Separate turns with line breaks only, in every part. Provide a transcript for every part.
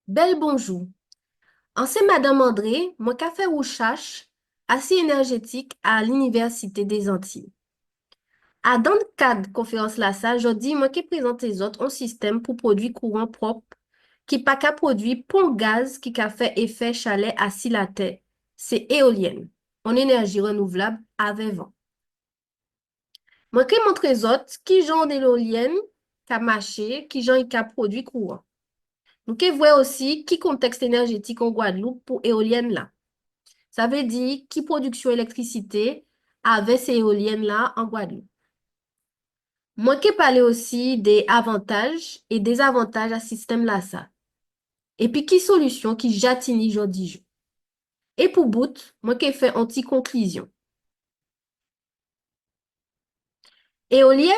Bel bonjour. C'est Madame André, mon café recherche assez énergétique à l'Université des Antilles. Dans le cadre de conférence là, ça, je dis, moi qui présente les autres un système pour produire courant propre qui pas qu'à produire pour gaz qui a fait effet chalet à la terre. C'est éolienne, en énergie renouvelable avec vent. Moi qui montre les autres qui genre d'éolienne qui a marché, qui genre qui a produit courant. Nous qui voyons aussi qui contexte énergétique en Guadeloupe pour éolienne là. Ça veut dire qui production électricité avec ces éoliennes-là en Guadeloupe. Moi qui parler aussi des avantages et désavantages à ce système-là, ça. Et puis qui solution qui j'attini aujourd'hui. Et pour bout, moi qui fait anti-conclusion. Éolienne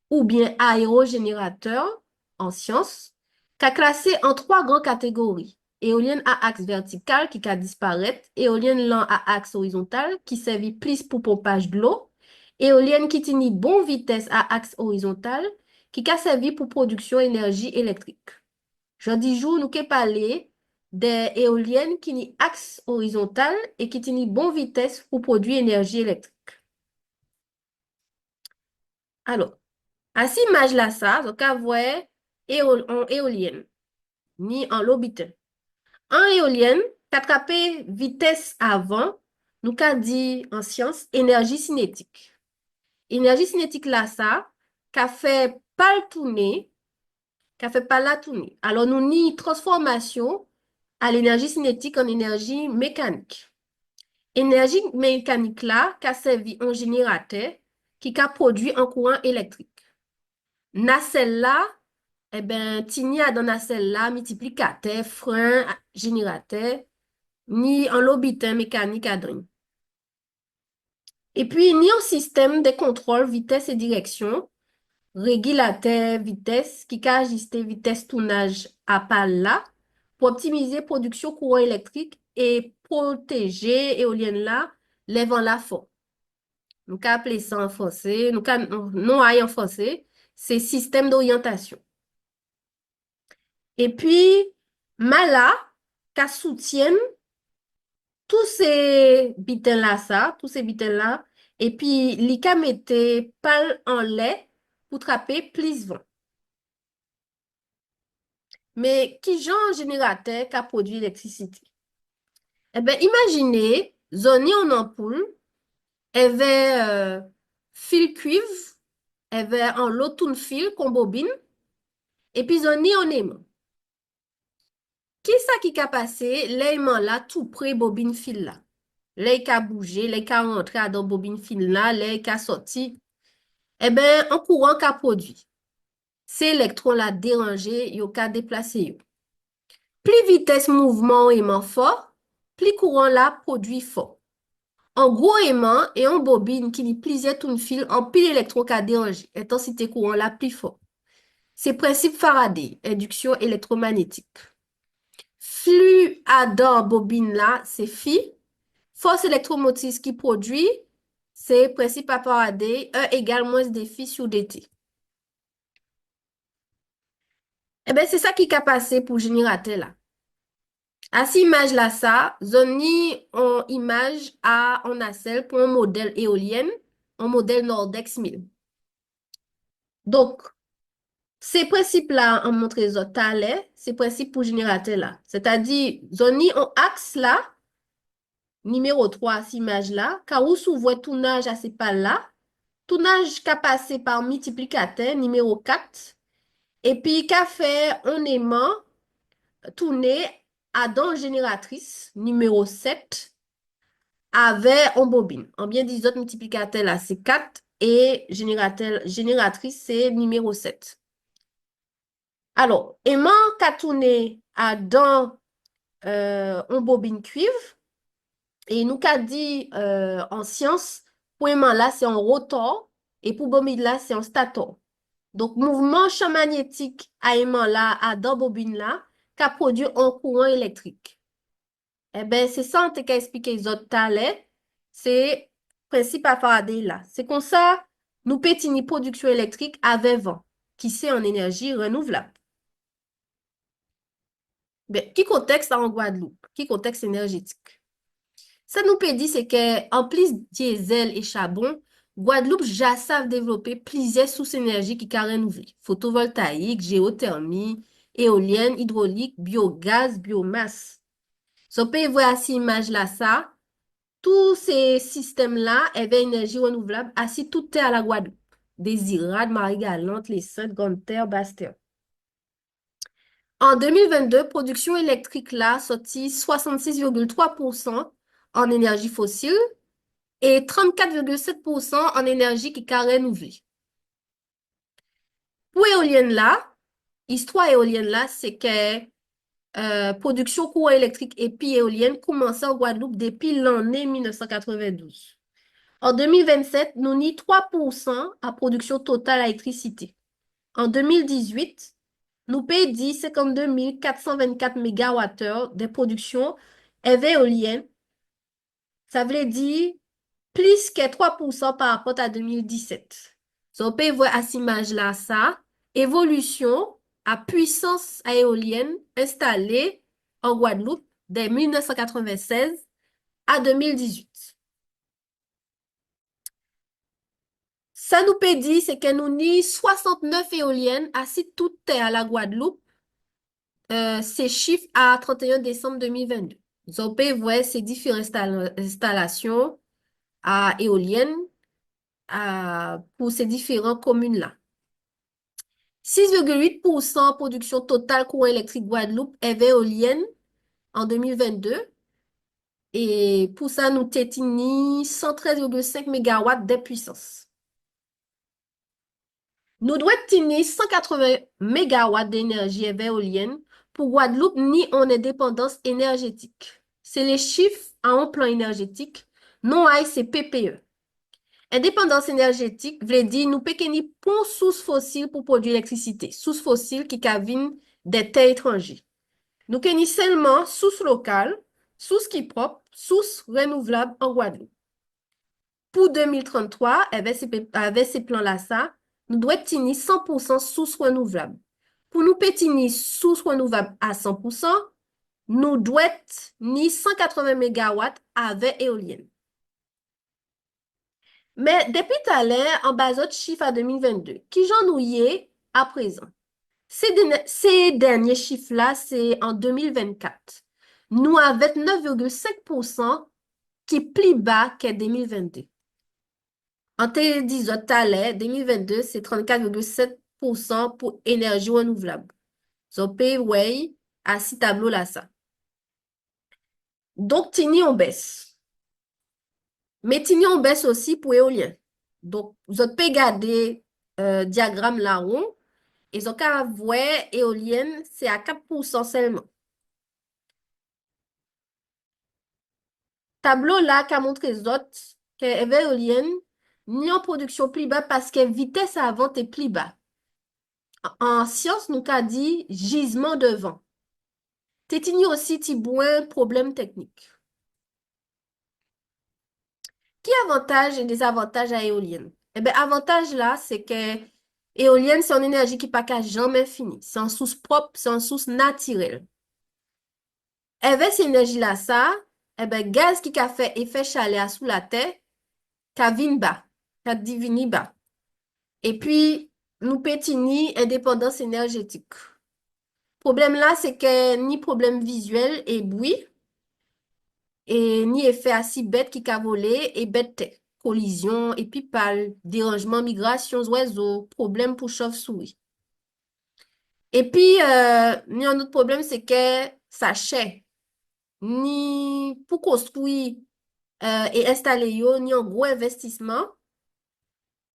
ou bien aérogénérateur en sciences, qu'a classé en trois grandes catégories. Éolienne à axe vertical qui a disparaître, éolienne lent à axe horizontal qui servit plus pour pompage de l'eau, éolienne qui tini bon vitesse à axe horizontal qui a servi pour production énergie électrique. Jeudi jour, nous qu'ai parlé des éoliennes qui ni axe horizontal et qui tini bon vitesse pour produire énergie électrique. Alors, à cette image-là, ça, donc à voir en éolienne, ni en l'orbital. En éolienne, qu'attraper vitesse avant, nous qu'a dit en science énergie cinétique. Énergie cinétique là, ça, qu'a fait pas le tourner, qu'a fait pas la tourner. Alors, nous ni transformation à l'énergie cinétique en énergie mécanique. Énergie mécanique là, qu'a servi en générateur, qui a produit un courant électrique. Nacelle là, eh bien, tini a dans nacelle là, multiplicateur, frein, générateur, ni en lobitin mécanique à drain. Et puis, ni un système de contrôle vitesse et direction, régulateur vitesse, qui a ajusté vitesse tournage à pas là, pour optimiser production courant électrique et protéger éolienne là, les vents là fort. Nous avons appelé ça en français, nous avons non en français, c'est système d'orientation. Et puis, Mala, qui soutiennent tous ces bitins-là, ça, tous ces bitins-là, et puis, l'ICA mettait pal en lait pour trapper plus vent. Mais qui genre générateur qui a produit l'électricité? Eh bien, imaginez, zone en ampoule, elle avait fil cuivre, elle avait un lot de fil qu'on bobine, et puis zone en aimant. Qui ça qui a passé l'aimant là tout près bobine fil là? L'ail qui a bougé, l'ail qui a rentré dans bobine fil là, l'ail qui a sorti. Eh bien, un courant qui a produit. Ces électrons là dérangés, yo ka déplacé yo. Plus vitesse mouvement aimant fort, plus courant là produit fort. En gros aimant et en bobine qui ni plusieurs tourne fil en pile électron qui a dérangé, intensité courant là plus fort. C'est principe Faraday, induction électromagnétique. Flux à dans bobine là, c'est phi. Force électromotrice qui produit, c'est principe à Faraday, E égale moins d phi sur dt. Eh bien, c'est ça qui a passé pour générateur là. À cette image là, ça, zone en image à en nacelle pour un modèle éolienne, un modèle Nordex 1000. Donc, ces principes-là, en montre les autres talents, ces principes pour générateur là. C'est-à-dire, zone en axe là, numéro 3, cette image-là, car où s'ouvre tournage à ces pales-là, tournage qui a passé par multiplicateur, numéro 4, et puis qui a fait un aimant tourné à dent génératrice, numéro 7, avec en bobine. En bien des autres multiplicateurs là, c'est 4 et génératrice, c'est numéro 7. Alors, aimant qui a tourné à dent en bobine cuivre, et nous qu'a dit en science, pour aimant là, c'est en rotor, et pour bobine là, c'est en stator. Donc, mouvement champ magnétique aimant là, à dans bobine là, qui a produit un courant électrique. Eh bien, c'est ça, on t'a expliqué les autres talents. C'est principe à Faraday là. C'est comme ça, nous pétini production électrique avec vent, qui c'est en énergie renouvelable. Ben, qui contexte en Guadeloupe? Qui contexte énergétique? Ça nous peut dire c'est que en plus diesel et charbon, Guadeloupe ja savent développer plusieurs sources d'énergie qui sont renouvelées. Photovoltaïque, géothermie, éolienne, hydraulique, biogaz, biomasse. So peut voir à image là ça, tous ces systèmes-là avaient énergie renouvelable assis toute terre à la Guadeloupe. Désirade, Marie-Galante, Les Saintes, Grande-Terre, Basse-Terre. En 2022, production électrique là sorti 66,3% en énergie fossile et 34,7% en énergie qui est renouvelée. Pour éolienne là, histoire éolienne là, c'est que production courant électrique et puis éolienne commençait en Guadeloupe depuis l'année 1992. En 2027, nous n'y 3% à production totale d'électricité. En 2018, nous payons 52 424 MWh de production éolienne. Ça veut dire plus que 3% par rapport à 2017. So, on peut voir à cette image-là ça, évolution à puissance éolienne installée en Guadeloupe de 1996 à 2018. Ça nous peut dire, c'est que nous ni 69 éoliennes assises toutes terre à la Guadeloupe, ces chiffres à 31 décembre 2022. On peut voir ces différentes installations à éoliennes pour ces différentes communes-là. 6,8% production totale courant électrique Guadeloupe est éolienne en 2022. Et pour ça, nous tétini 113,5 MW de puissance. Nous devons tenir 180 MW d'énergie éolienne pour Guadeloupe ni en indépendance énergétique. C'est les chiffres à un plan énergétique, non à c'est PPE. Indépendance énergétique veut dire nous pequeni pon source fossile pour produire l'électricité. Source fossile qui cavine des terres étrangers. Nous kenni seulement source locale, source qui propre, source renouvelable en Guadeloupe. Pour 2033, avec ces plans-là, ça, nous devons tenir 100% source renouvelable. Pour nous pétiner source renouvelable à 100%, nous devons ni 180 MW avec éolienne. Mais depuis tout à l'heure, en bas de chiffre à 2022, qui j'en oublié à présent? Ces derniers chiffres-là, c'est en 2024. Nous avons 9,5% qui est plus bas que 2022. En te disant tout à l'heure, 2022, c'est 34,7% pour énergie renouvelable. So, pay way à ce tableau-là, ça. Donc, tini on baisse. Mais tini on baisse aussi pour éolien. Donc, vous pouvez regarder diagramme là-haut. Et vous pouvez voir éolienne, c'est à 4% seulement. Tableau là qui a montré les autres que éolienne, ni en production plus bas parce que vitesse à vente est plus bas. En science, nous avons dit gisement de vent. Tétini aussi ti un problème technique. Qui avantage et désavantage à éolienne? Eh bien, avantage là, c'est que éolienne, c'est une énergie qui n'a pas jamais fini. C'est une source propre, c'est une source naturelle. Avec cette énergie-là, ça, eh bien, gaz qui a fait effet chaleur sous la terre, qui vient bas, qui divini bas. Et puis, nous pétini indépendance énergétique. Problème là, c'est que ni problème visuel et bruit, et ni effet assez bête qui a volé et bête collision, et puis pâle, dérangement, migration, oiseaux, problème pour chauve-souris. Et puis, ni un autre problème, c'est que ça chait. Ni pour construire et installer yo, ni un gros investissement.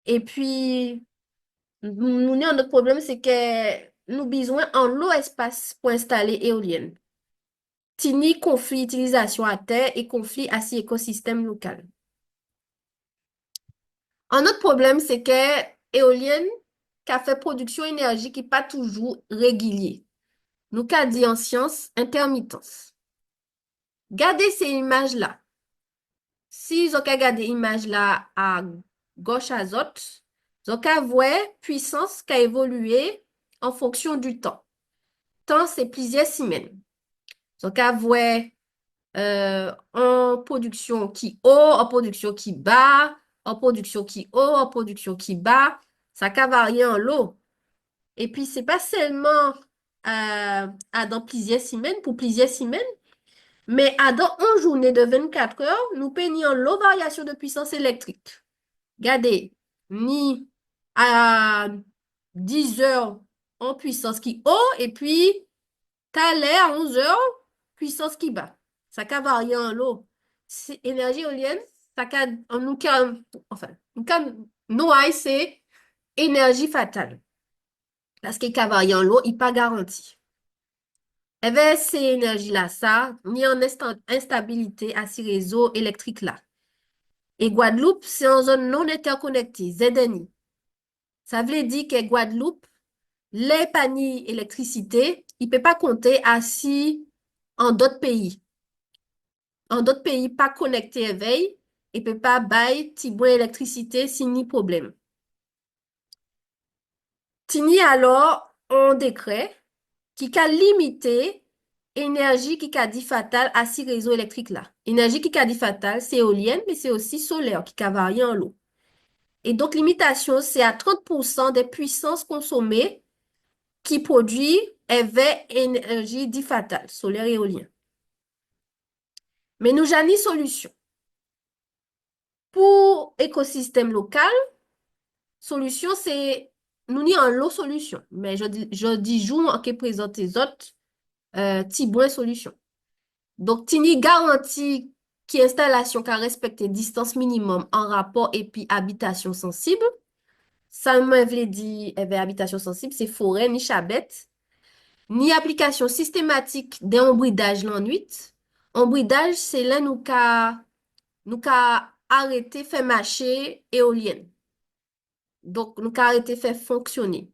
Et puis, nous, ni un autre problème, c'est que nous besoin en l'eau espace pour installer éolienne. Tini conflit utilisation à terre et conflit à si écosystème local. Un autre problème, c'est que éolienne, qui a fait production énergie qui n'est pas toujours régulier. Nous qu'a dit en science intermittence. Gardez ces images-là. Si vous regardez l'image là à gauche à droite, vous voyez puissance qui a évolué en fonction du temps. Temps, c'est plusieurs semaines. Vous voyez en production qui haut, en production qui bas, en production qui haut, en production qui bas. Ça va varier en lot. Et puis, c'est pas seulement dans plusieurs semaines, pour plusieurs semaines, mais dans une journée de 24 heures, nous peignons l'eau variation de puissance électrique. Regardez, ni à 10 heures en puissance qui haut, et puis t'as l'air à 11 heures, puissance qui bas. Ça va varier en l'eau. C'est énergie éolienne, ça can, nous can, enfin, nous c'est énergie fatale. Parce que va varier en l'eau, il n'est pas garanti. Eh bien, ces énergies-là, ça, ni en instabilité à ces réseaux électriques-là. Et Guadeloupe, c'est en zone non interconnectée, ZNI. Ça veut dire que Guadeloupe, les paniers électricité, il ne peut pas compter assis en d'autres pays. En d'autres pays pas connectés à veille, il ne peut pas bailler Tibouin électricité sans ni problème. Tini alors un décret qui a limité énergie qui a dit fatale à ces réseaux électriques là. Énergie qui a dit fatale, c'est éolienne, mais c'est aussi solaire qui a varié en l'eau. Et donc, limitation, c'est à 30% des puissances consommées qui produit avec énergie dit fatale, solaire et éolien. Mais nous avons une solution. Pour écosystème local, solution, c'est nous n'y en l'eau solution. Mais je dis jour en qui présente les autres, Tibouin solution. Donc, tini garantie qui installation qui respecte distance minimum en rapport et puis habitation sensible. Ça m'a dit, eh bien, habitation sensible, c'est forêt, ni chabette, ni application systématique des embridage la nuit. Embridage, c'est là nous qu'a arrêté faire marcher éolienne. Donc, nous qu'a arrêté faire fonctionner.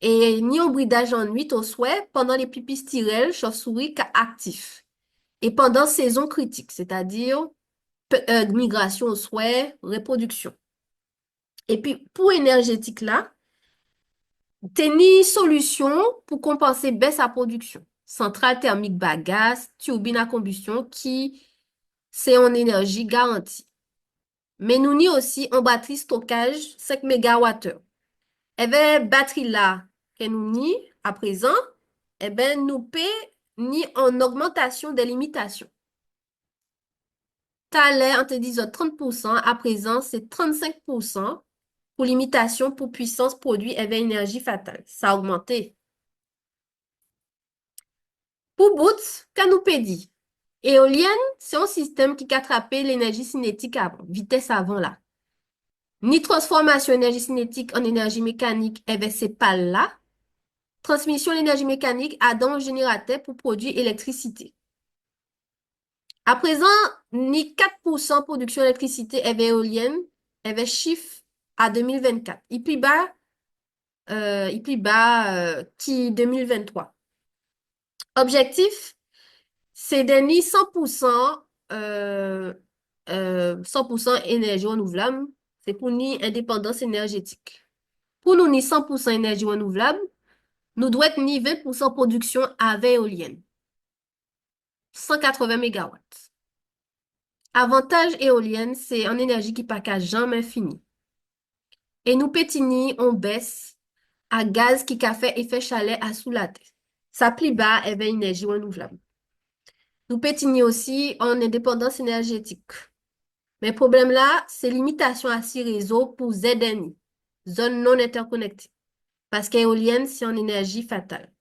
Et ni embridage en nuit au souhait pendant les pipistrelles, chauves-souris actifs. Et pendant saison critique, c'est-à-dire migration au souhait, reproduction. Et puis, pour énergétique là, tenir solution pour compenser baisse à production. Centrale thermique bas gaz, turbine à combustion qui, c'est en énergie garantie. Mais nous ni aussi en batterie stockage 5 MWh. Eh bien, batterie là, que nous ni à présent, eh bien, nous paie ni en augmentation des limitations. T'allais, on te dit 30%, à présent, c'est 35% pour limitation pour puissance produit et énergie fatale. Ça a augmenté. Pour bout, canopédie. Éolienne, c'est un système qui attrape l'énergie cinétique avant, vitesse avant là. Ni transformation énergie cinétique en énergie mécanique, eh bien, c'est pas là. Transmission d'énergie mécanique à dans un générateur pour produire électricité. À présent, ni 4% production d'électricité eh bien, éolienne, eh bien, chiffre à 2024. Il plus bas qui 2023. Objectif, c'est d'être 100%, 100% énergie renouvelable. C'est pour nous indépendance énergétique. Pour nous, ni 100% énergie renouvelable, nous devons être ni 20% production avec éolienne. 180 mégawatts. Avantage éolienne, c'est en énergie qui n'a qu'à jamais fini. Et nous pétini, on baisse à gaz qui a fait effet chalet à sous la terre. Ça plus bas, et bien énergie renouvelable. Nous pétini aussi en indépendance énergétique. Mais le problème là, c'est limitation à ces réseaux pour ZNI, zone non interconnectée. Parce qu'éolienne, c'est en énergie fatale.